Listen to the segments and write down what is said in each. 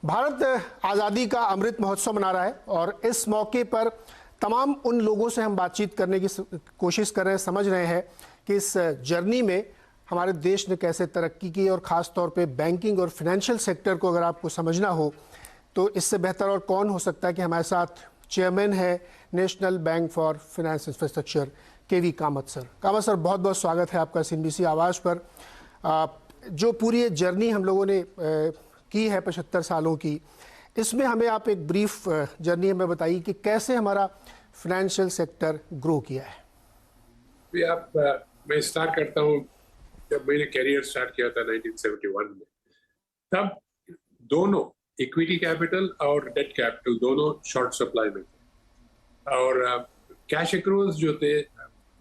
भारत आज़ादी का अमृत महोत्सव मना रहा है और इस मौके पर तमाम उन लोगों से हम बातचीत करने की कोशिश कर रहे हैं, समझ रहे हैं कि इस जर्नी में हमारे देश ने कैसे तरक्की की और ख़ास तौर पे बैंकिंग और फाइनेंशियल सेक्टर को अगर आपको समझना हो तो इससे बेहतर और कौन हो सकता है कि हमारे साथ चेयरमैन है National Bank for Finance Infrastructure KV Kamath sir. Kamath sir, बहुत बहुत स्वागत है आपका CNBC आवाज़ पर। जो पूरी जर्नी हम लोगों ने की है 75 सालों की, इसमें हमें आप एक ब्रीफ जर्नी हमें बताइए कि कैसे हमारा फाइनेंशियल सेक्टर ग्रो किया है। मैं स्टार्ट करता हूँ जब मैंने कैरियर स्टार्ट किया था 1971 में। तब दोनों इक्विटी कैपिटल और डेट कैपिटल दोनों शॉर्ट सप्लाई में थे और कैश एक्रूल्स जो थे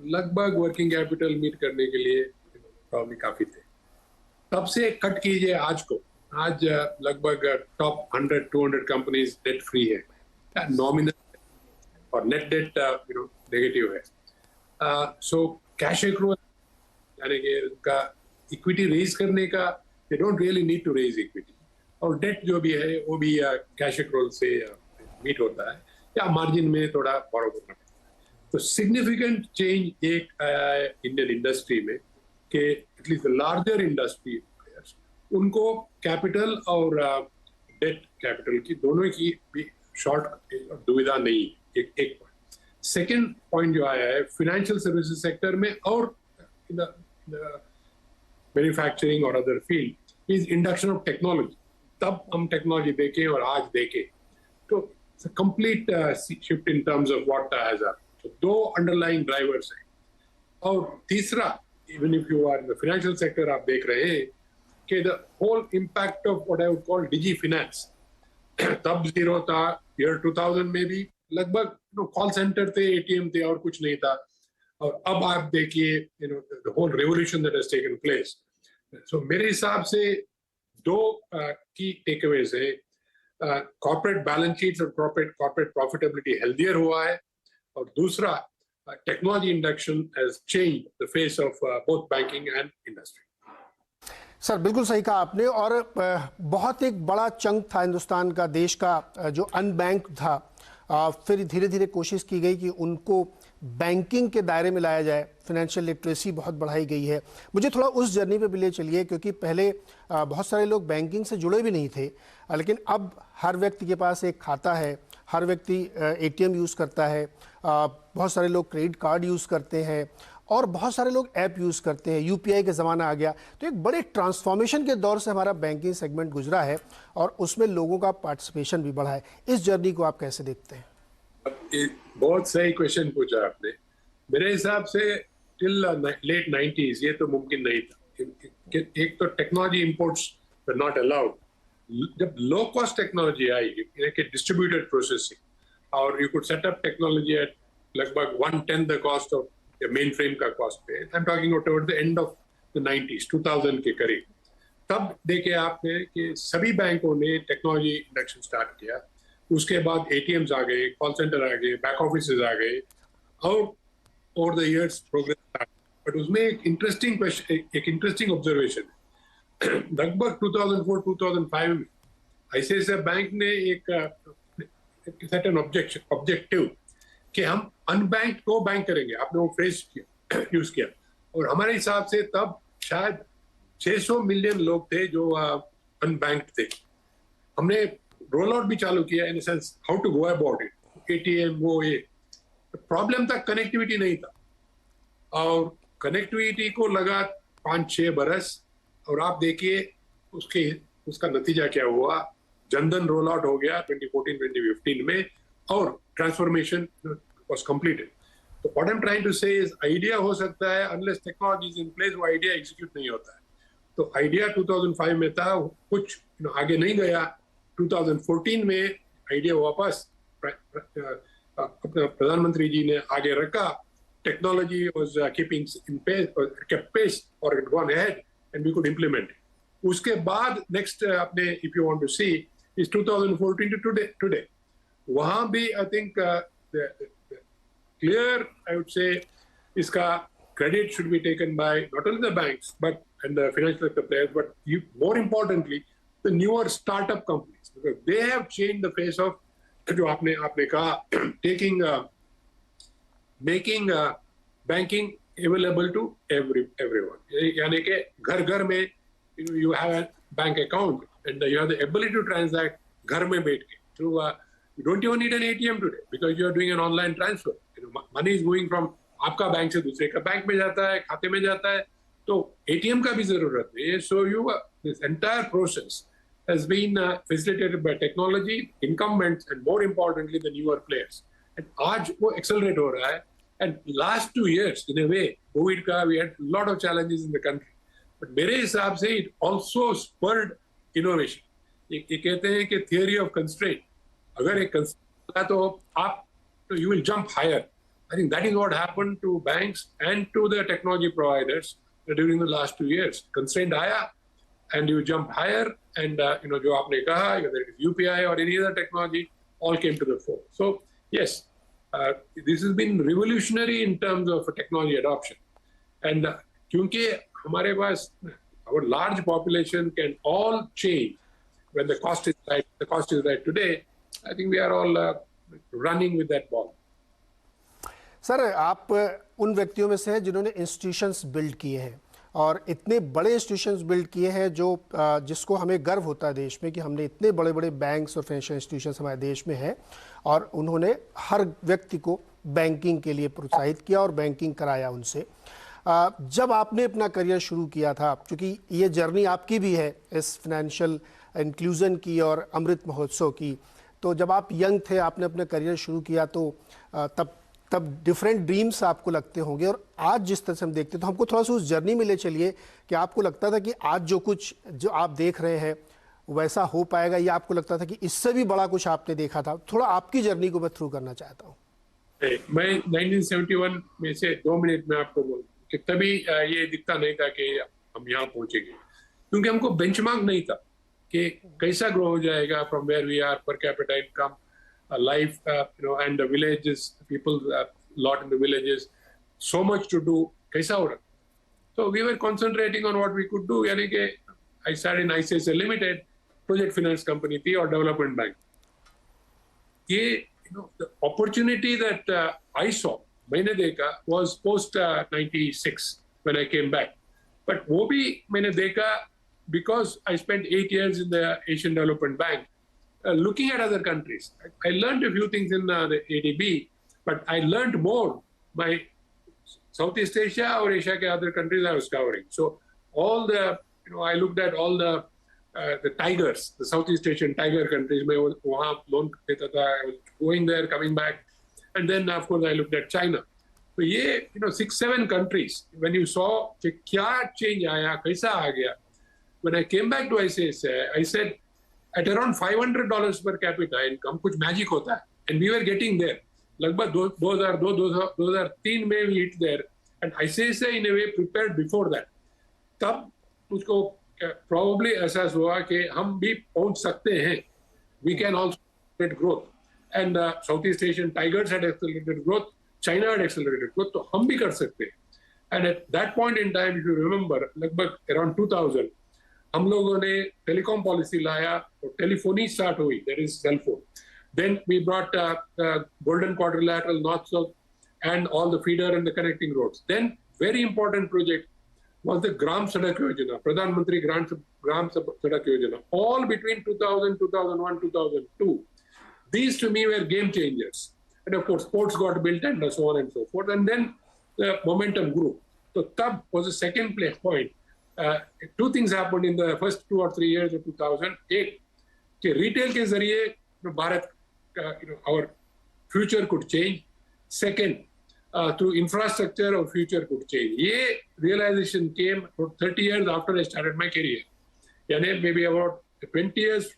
लगभग वर्किंग कैपिटल मीट करने के लिए प्रॉब्लम काफी थे। तब से कट कीजिए आज को, आज लगभग टॉप 100-200 कंपनीज डेट फ्री है, नॉमिनल और नेट डेट नेगेटिव है। सो कैश एक्रूल यानी कि उनका इक्विटी रेज करने का, they don't really need to raise equity, और डेट जो भी है वो भी कैश एक्रूल से मीट होता है या मार्जिन में थोड़ा बोरो करना पड़ता है। तो सिग्निफिकेंट चेंज एक आया है इंडियन इंडस्ट्री में कि एटलीस्ट लार्जर इंडस्ट्री प्लेयर्स उनको कैपिटल और डेट कैपिटल की दोनों की भी शॉर्ट दुविधा नहीं है। एक पॉइंट। सेकेंड पॉइंट जो आया है फाइनेंशियल सर्विसेज सेक्टर में और मैन्युफैक्चरिंग और other field is induction of technology. तब हम टेक्नोलॉजी देखें और आज देखें तो complete shift in terms of what has happened. तो दो अंडरलाइंग ड्राइवर्स हैं। और तीसरा, even if you are in the financial sector, आप देख रहे हैं कि the whole impact of what I would call digi finance तब जीरो था। ईयर 2000 में भी लगभग कॉल सेंटर थे, एटीएम थे और कुछ नहीं था। और अब आप देखिए the whole revolution that has taken place. So मेरे हिसाब से दो की टेकअवेज है। कॉर्पोरेट बैलेंस शीट्स और कॉर्पोरेट प्रॉफिटेबिलिटी हेल्दियर हुआ है, और दूसरा technology induction has changed the face of both banking and industry. Sir, बिल्कुल सही कहा आपने। और बहुत एक बड़ा चंक था हिंदुस्तान का, देश का, जो अनबैंक था। फिर धीरे धीरे कोशिश की गई कि उनको बैंकिंग के दायरे में लाया जाए, फाइनेंशियल लिटरेसी बहुत बढ़ाई गई है। मुझे थोड़ा उस जर्नी पे भी ले चलिए, क्योंकि पहले बहुत सारे लोग बैंकिंग से जुड़े भी नहीं थे, लेकिन अब हर व्यक्ति के पास एक खाता है, हर व्यक्ति एटीएम यूज़ करता है, बहुत सारे लोग क्रेडिट कार्ड यूज़ करते हैं और बहुत सारे लोग ऐप यूज़ करते हैं। यूपीआई का ज़माना आ गया। तो एक बड़े ट्रांसफॉर्मेशन के दौर से हमारा बैंकिंग सेगमेंट गुजरा है और उसमें लोगों का पार्टिसिपेशन भी बढ़ा है। इस जर्नी को आप कैसे देखते हैं? बहुत सही क्वेश्चन पूछा आपने। मेरे हिसाब से टिल लेट 90s ये तो मुमकिन नहीं था। एक तो technology imports were not allowed. जब लो कॉस्ट टेक्नोलॉजी आई कि डिस्ट्रीब्यूटेड प्रोसेसिंग, और you could set up technology at लगभग 1/10 the cost of main frame का कॉस्ट पे। I am talking toward the end of the 90s, 2000 के करीब। तब देखे आपने कि सभी बैंकों ने टेक्नोलॉजी इंडक्शन स्टार्ट किया। उसके बाद एटीएम्स आ गए, कॉल सेंटर आ गए, बैक ऑफिसेज आ गए, और over the years progress. But उसमें एक इंटरेस्टिंग क्वेश्चन, एक इंटरेस्टिंग ऑब्जर्वेशन है। लगभग 2004-2005 में आईसीआईसीआई बैंक ने एक सर्टेन ऑब्जेक्टिव कि हम अनबैंक को बैंक करेंगे। आपने वो फ्रेज यूज किया, और हमारे हिसाब से तब शायद 600 मिलियन लोग थे जो अनबैंक्ड थे। हमने रोल आउट भी चालू किया, in sense how to go about it, ATM वो ये। प्रॉब्लम था कनेक्टिविटी नहीं था, और कनेक्टिविटी को लगा 5-6 बरस, और आप देखिए उसका नतीजा क्या हुआ। जनधन रोल आउट हो गया 2014-2015 में, और ट्रांसफॉर्मेशन वाज कंप्लीटेड। तो what I am trying to say is, idea हो सकता है, unless technology is in place वो आइडिया एग्जीक्यूट नहीं होता है। तो आइडिया 2005 में था, कुछ आगे नहीं गया। 2014 में आइडिया वापस प्रधानमंत्री जी ने आगे रखा। Technology was keeping in pace, kept pace, और it gone ahead and we could implement. उसके बाद नेक्स्ट आपने, if you want to see, is 2014 to today. वहां भी I think clear, I would say, इसका credit should be taken by not only the banks and the financial sector players, but more importantly, the newer startup companies. because they have changed the face of जो आपने कहा taking making banking available to everyone. यानी कि घर में you have a bank account and you have the ability to transact घर में बैठ के through you don't even need an ATM today because you are doing an online transfer. Money is moving from आपका bank से दूसरे का bank में जाता है, खाते में जाता है, तो ATM का भी जरूरत नहीं है. So this entire process has been facilitated by technology, incumbents, and more importantly the newer players. And आज वो accelerate हो रहा है. And last 2 years, in a way, COVID का we had a lot of challenges in the country. But मेरे हिसाब से it also spurred innovation. ये कहते हैं कि theory of constraint. अगर एक constraint है तो आप you will jump higher. I think that is what happened to banks and to the technology providers during the last 2 years. Constraint आया and you jump higher, and जो आपने कहा, whether it is UPI or any other technology, all came to the fore. So yes. This has been revolutionary in terms of technology adoption, and क्योंकि हमारे पास our large population can all change when the cost is right. The cost is right today. I think we are all running with that ball. Sir, आप उन व्यक्तियों में से हैं जिन्होंने institutions build किए हैं और इतने बड़े इंस्टीट्यूशंस बिल्ड किए हैं जो जिसको हमें गर्व होता है देश में कि हमने इतने बड़े बड़े बैंक्स और फाइनेंशियल इंस्टीट्यूशंस हमारे देश में हैं और उन्होंने हर व्यक्ति को बैंकिंग के लिए प्रोत्साहित किया और बैंकिंग कराया उनसे. जब आपने अपना करियर शुरू किया था, क्योंकि ये जर्नी आपकी भी है इस फाइनेंशियल इंक्लूजन की और अमृत महोत्सव की, तो जब आप यंग थे, आपने अपना करियर शुरू किया तो तब डिफरेंट ड्रीम्स आपको लगते होंगे, और आज जिस तरह से हम देखते हैं तो हमको थोड़ा सा उस जर्नी में ले चलिए कि आपको लगता था कि आज जो आप देख रहे हैं वैसा हो पाएगा, या आपको लगता था कि इससे भी बड़ा कुछ आपने देखा था. थोड़ा आपकी जर्नी को मैं थ्रू करना चाहता हूँ. मैं 1971 में से 2 मिनट में आपको बोलूं कि तभी ये दिखता नहीं था कि हम यहाँ पहुंचेंगे, क्योंकि हमको बेंचमार्क नहीं था कि कैसा ग्रो हो जाएगा from where we are, per capita income, life, and the villages, people, lot in the villages, so much to do. कैसा हो रहा? So we were concentrating on what we could do. यानी कि I started in ICICI Limited, project finance company थी और development bank. ये the opportunity that I saw, मैंने देखा, was post 96 when I came back. But वो भी मैंने देखा because I spent 8 years in the Asian Development Bank. Looking at other countries, I learned a few things in the ADB, but I learned more by Southeast Asia or Asia के other countries I was covering. So all the, I looked at all the tigers, the Southeast Asian tiger countries. मैं वहाँ loan लेता था, I was going there, coming back, and then of course I looked at China. So ये 6-7 countries, when you saw कि क्या change आया, कैसा आ गया. When I came back to ICICI, I said, at around $500 per capita income, कुछ magic होता है, and we were getting there. लगभग 2002-2003 में we hit there, and ICICI in a way prepared before that. तब मुझको probably एहसास हुआ कि हम भी पहुंच सकते हैं. We can also get growth, and Southeast Asian tigers had accelerated growth, China had accelerated growth, तो हम भी कर सकते हैं. And at that point in time, if you remember, लगभग around 2000, हम लोगों ने टेलीकॉम पॉलिसी लाया और टेलीफोनी स्टार्ट हुई, that is cell phone. Then we brought golden quadrilateral north south and all the feeder and the connecting roads. Then very important project was the Gram Sadak Yojana, Pradhanmantri Gram Sadak Yojana, all between 2000, 2001, 2002. These to me were game changers, and of course ports got built and so on and so forth, and then the momentum grew. So tab was the second point. Two things happened in the first 2 or 3 years of 2008. कि retail के जरिए Bharat our future could change. Second, through infrastructure our future could change. ये realization came about 30 years after I started my career. यानी maybe about 20 years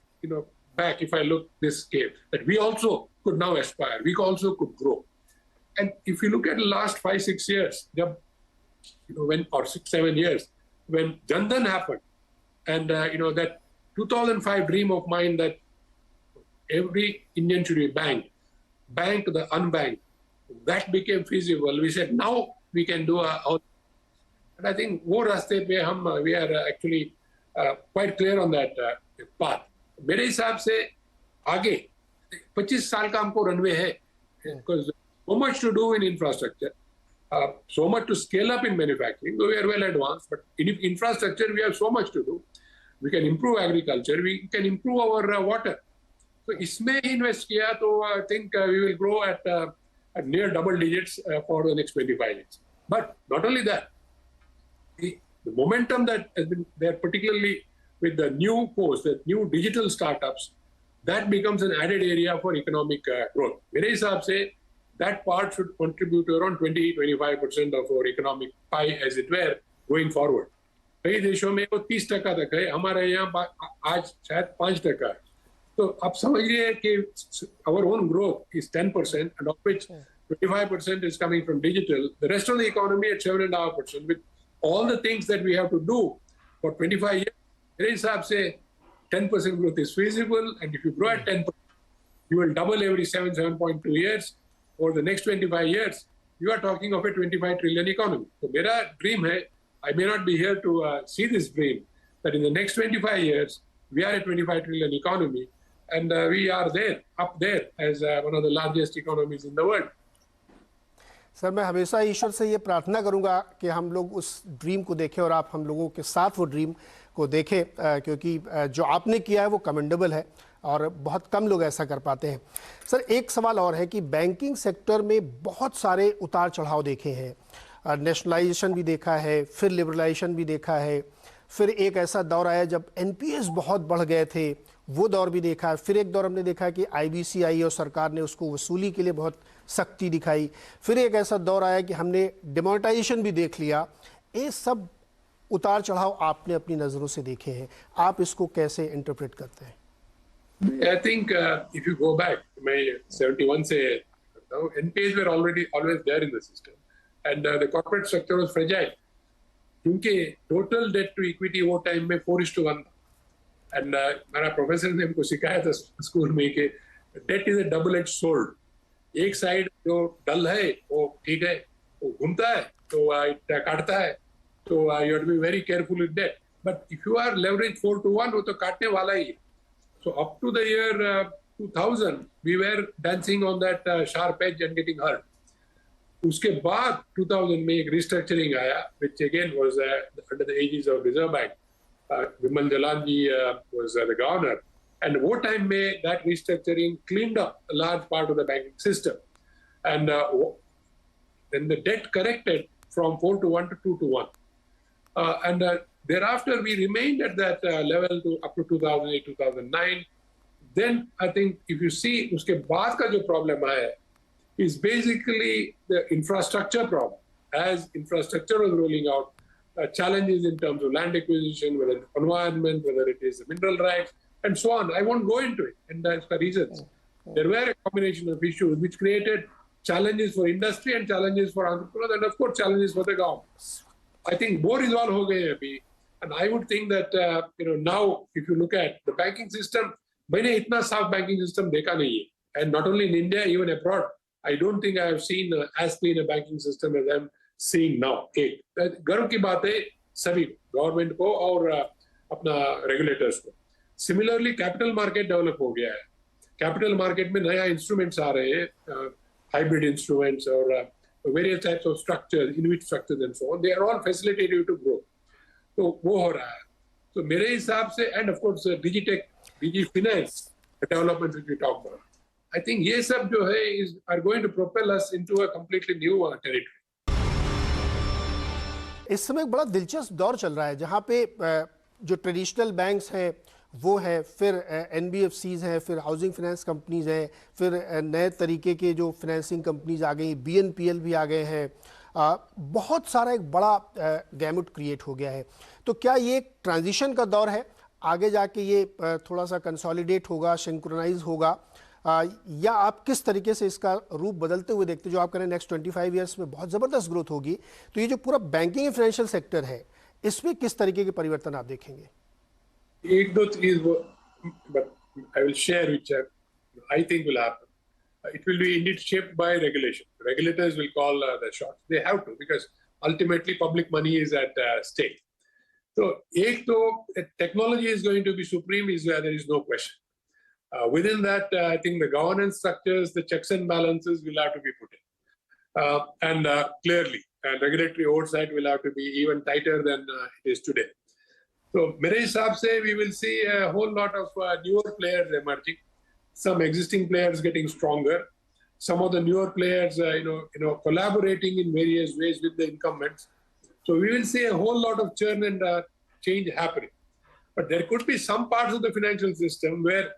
back, if I look this came, that we also could now aspire, we also could grow. And if you look at the last 5-6 years, जब when or 6-7 years, when Jan-Dhan happened, and that 2005 dream of mine that every Indian should be banked, bank the unbanked, that became feasible. We said now we can do and I think वो रास्ते पे हम we are actually quite clear on that path. मेरे हिसाब से आगे 25 साल का हमको रनवे है, because so much to do in infrastructure, so much to scale up in manufacturing, though we are well advanced, but in infrastructure we have so much to do. We can improve agriculture, we can improve our water. So इसमें invest किया तो I think we will grow at near double digits for the next 25 years. But not only that, the momentum that has been there, particularly with the new posts, the new digital startups, that becomes an added area for economic growth. मेरे हिसाब से that part should contribute to around 20-25% of our economic pie, as it were, going forward. कई देशों में वो 30% तक है, हमारे यहाँ आज शायद 5% है. तो आप समझिए कि our own growth is 10%, and of which 25% is coming from digital. The rest of the economy at 7.5%, with all the things that we have to do for 25 years. मेरे हिसाब से 10% growth is feasible, and if you grow at 10%, you will double every 7.2 years. Over the next 25 years, you are talking of a 25 trillion economy. So मेरा dream है, I may not be here to see this dream, that in the next 25 years, we are a 25 trillion economy, and we are there, up there, as one of the largest economies in the world. Sir, मैं हमेशा ईश्वर से ये प्रार्थना करूंगा कि हम लोग उस ड्रीम को देखें और आप हम लोगों के साथ वो ड्रीम को देखें, क्योंकि जो आपने किया है वो कमेंडेबल है और बहुत कम लोग ऐसा कर पाते हैं. सर, एक सवाल और है कि बैंकिंग सेक्टर में बहुत सारे उतार चढ़ाव देखे हैं. नेशनलाइजेशन भी देखा है, फिर लिबरलाइजेशन भी देखा है, फिर एक ऐसा दौर आया जब एनपीएस बहुत बढ़ गए थे, वो दौर भी देखा है. फिर एक दौर हमने देखा कि आईबीसी आई और सरकार ने उसको वसूली के लिए बहुत सख्ती दिखाई. फिर एक ऐसा दौर आया कि हमने डिमोनेटाइजेशन भी देख लिया. ये सब उतार चढ़ाव आपने अपनी नज़रों से देखे हैं, आप इसको कैसे इंटरप्रेट करते हैं? I think if you go back, मैं 71 से करता हूँ, NPAs were always there in the system, and the corporate structure was fragile. क्योंकि total debt to equity वो टाइम में 4:1 था, and मेरा प्रोफेसर ने हमको सिखाया था स्कूल में कि debt is a double-edged sword. एक साइड जो डल है वो ठीक है, वो घूमता है तो काटता है, तो you have to be very careful with debt. But if you are leveraged 4:1, वो तो काटने वाला ही है. So up to the year 2000, we were dancing on that sharp edge and getting hurt. उसके बाद 2000 में एक restructuring आया, which again was under the aegis of Reserve Bank. Vimal Jalan ji was the governor, and वो time में that restructuring cleaned up a large part of the banking system, and then the debt corrected from 4:1 to 2:1, and thereafter we remained at that level to up to 2008, 2009. Then I think if you see उसके बाद का जो problem आया is basically the infrastructure problem. As infrastructure was rolling out, challenges in terms of land acquisition, whether it's environment, whether it is mineral rights, and so on. I won't go into it, and that's the reasons. There were a combination of issues which created challenges for industry and challenges for entrepreneurs, and of course challenges for the government. I think वो resolve हो गए हैं अभी, and I would think that now if you look at the banking system, मैंने इतना साफ banking system देखा नहीं है, and not only in India, even abroad. I don't think I have seen as clean a banking system as I'm seeing now. एक गर्व की बात है सभी गवर्नमेंट को और अपना रेगुलेटर्स को. सिमिलरली कैपिटल मार्केट डेवलप हो गया है. कैपिटल मार्केट में नया इंस्ट्रूमेंट्स आ रहे हैं, हाइब्रिड इंस्ट्रूमेंट्स और various types of structures, InvIT structures and so on. They are all facilitated you to grow. तो वो हो रहा है. तो मेरे हिसाब से, and of course digitech, digi finance development which we talk about, I think ये सब जो है are going to propel us into a completely new territory. इस समय एक बड़ा दिलचस्प दौर चल रहा है जहाँ पे जो ट्रेडिशनल बैंक्स हैं वो है, फिर एनबीएफसीज हैं, फिर हाउसिंग फाइनेंस कंपनीज हैं, फिर नए तरीके के जो फाइनेंसिंग कंपनीज आ गई, बीएनपीएल भी आ गए हैं. बहुत सारा एक बड़ा गैमुट क्रिएट हो गया है. तो क्या ये एक ट्रांजिशन का दौर है, आगे जाके ये थोड़ा सा कंसोलिडेट होगा, सिंक्रोनाइज होगा, या आप किस तरीके से इसका रूप बदलते हुए देखते? जो आप कह रहे हैं नेक्स्ट 25 ईयर्स में बहुत ज़बरदस्त ग्रोथ होगी, तो ये जो पूरा बैंकिंग एंड फाइनेंशियल सेक्टर है इसमें किस तरीके के परिवर्तन आप देखेंगे? एक दो चीज but I will share which I think will happen. It will be indeed shaped by regulation. Regulators will call the shots. They have to, because ultimately public money is at stake. तो एक तो technology is going to be supreme, is where there is no question. Within that, I think the governance structures, the checks and balances will have to be put in. And clearly, regulatory oversight will have to be even tighter than it is today. So, मेरे हिसाब से we will see a whole lot of newer players emerging, some existing players getting stronger, some of the newer players, collaborating in various ways with the incumbents. So we will see a whole lot of churn and change happening. But there could be some parts of the financial system where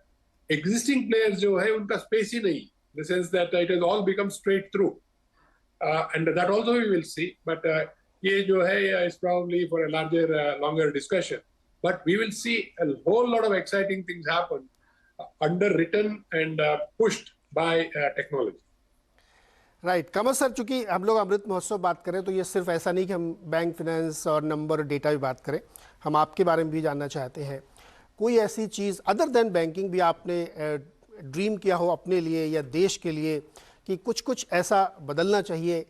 existing players जो है उनका space ही नहीं, in the sense that it has all become straight through. And that also we will see. But ये जो है is probably for a larger, longer discussion. But we will see a whole lot of exciting things happen underwritten and pushed by technology. Right Kamal sir, चूंकि हम लोग अमृत महोत्सव बात करें तो ये सिर्फ ऐसा नहीं कि हम बैंक फाइनेंस और नंबर डेटा भी बात करें, हम आपके बारे में भी जानना चाहते हैं। कोई ऐसी चीज़ अदर देन बैंकिंग भी आपने ड्रीम किया हो अपने लिए या देश के लिए कि कुछ ऐसा बदलना चाहिए,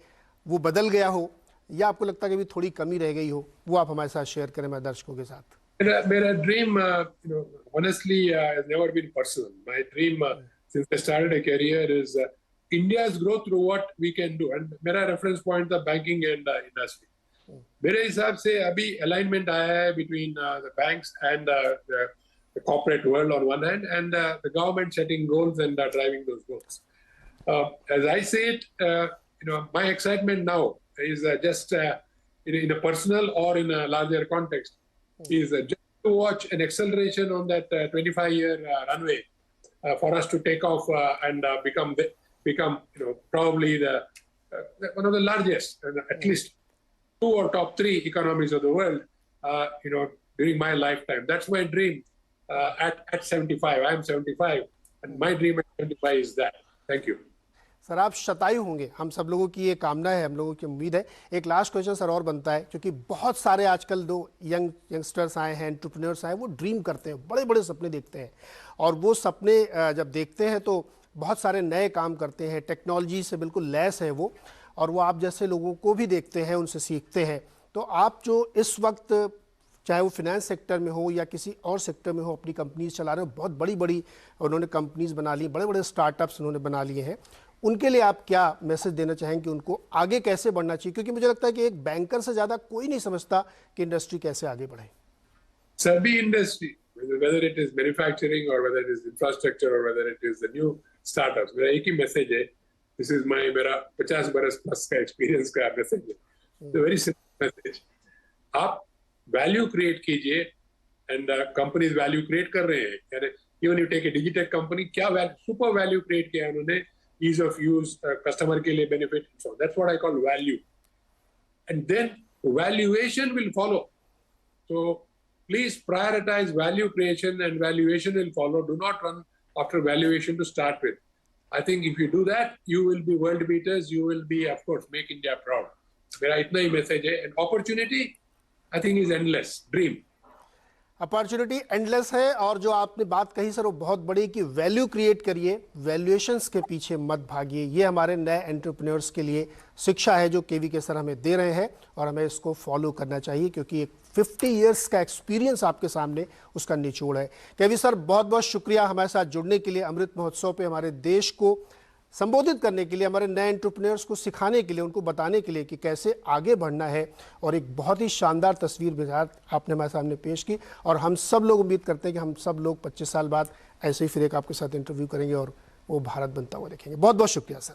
वो बदल गया हो, या आपको लगता है कि अभी थोड़ी कमी रह गई हो, वो आप हमारे साथ शेयर करें हमारे दर्शकों के साथ। मेरा dream honestly has never been personal. My dream since I started a career is India's growth through what we can do. And मेरा reference point था banking and industry. मेरे हिसाब से अभी alignment आया है between the banks and the corporate world on one hand, and the government setting goals and driving those goals. As I see it, my excitement now is just in a personal or in a larger context, is just to watch an acceleration on that 25-year runway for us to take off and become probably one of the largest, at least 2 or top 3 economies of the world, during my lifetime. That's my dream at 75. I am 75, and my dream at 75 is that. Thank you. Sir आप शतायु होंगे, हम सब लोगों की ये कामना है, हम लोगों की उम्मीद है। एक लास्ट क्वेश्चन सर और बनता है, क्योंकि बहुत सारे आजकल दो यंगस्टर्स आए हैं, एंटरप्रेन्योर्स आए, वो ड्रीम करते हैं, बड़े बड़े सपने देखते हैं, और वो सपने जब देखते हैं तो बहुत सारे नए काम करते हैं, टेक्नोलॉजी से बिल्कुल लैस है वो, और वो आप जैसे लोगों को भी देखते हैं, उनसे सीखते हैं। तो आप जो इस वक्त चाहे वो फिनेंस सेक्टर में हो या किसी और सेक्टर में हो, अपनी कंपनीज चला रहे हो, बहुत बड़ी बड़ी उन्होंने कंपनीज बना ली, बड़े बड़े स्टार्टअप्स उन्होंने बना लिए हैं, उनके लिए आप क्या मैसेज देना चाहेंगे कि उनको आगे कैसे बढ़ना चाहिए? क्योंकि मुझे लगता है कि एक बैंकर से ज़्यादा कोई नहीं समझता कि इंडस्ट्री कैसे आगे बढ़े। सभी industry, whether it is manufacturing or whether it is infrastructure or whether it is the new startups, मेरा एक ही मैसेज है, this is मेरा 50 बरस प्लस का एक्सपीरियंस का मैसेज है, वेरी सिंपल मैसेज, आप वैल्यू क्रिएट कीजिए, एंड कंपनीज वैल्यू क्रिएट कर रहे हैं। Even you take a digitech company, क्या सुपर वैल्यू क्रिएट किया उन्होंने, ease of use, customer के लिए benefit, so that's what I call value, and then valuation will follow. So please prioritize value creation and valuation will follow. Do not run after valuation to start with. I think if you do that, you will be world beaters. You will be, of course, make India proud. मेरा इतना ही message है, and opportunity I think is endless. Dream. Opportunity endless है, और जो आपने बात कही sir वो बहुत बड़ी कि वैल्यू क्रिएट करिए, वैल्यूएशंस के पीछे मत भागिए। ये हमारे नए एंटरप्रेन्योर्स के लिए शिक्षा है जो केवी के सर हमें दे रहे हैं, और हमें इसको फॉलो करना चाहिए, क्योंकि एक 50 इयर्स का एक्सपीरियंस आपके सामने उसका निचोड़ है। केवी सर बहुत बहुत शुक्रिया हमारे साथ जुड़ने के लिए, अमृत महोत्सव पे हमारे देश को संबोधित करने के लिए, हमारे नए एंटरप्रेन्योर्स को सिखाने के लिए, उनको बताने के लिए कि कैसे आगे बढ़ना है, और एक बहुत ही शानदार तस्वीर बिहार आपने हमारे सामने पेश की। और हम सब लोग उम्मीद करते हैं कि हम सब लोग 25 साल बाद ऐसे ही फिर एक आपके साथ इंटरव्यू करेंगे और वो भारत बनता हुआ देखेंगे। बहुत बहुत शुक्रिया सर।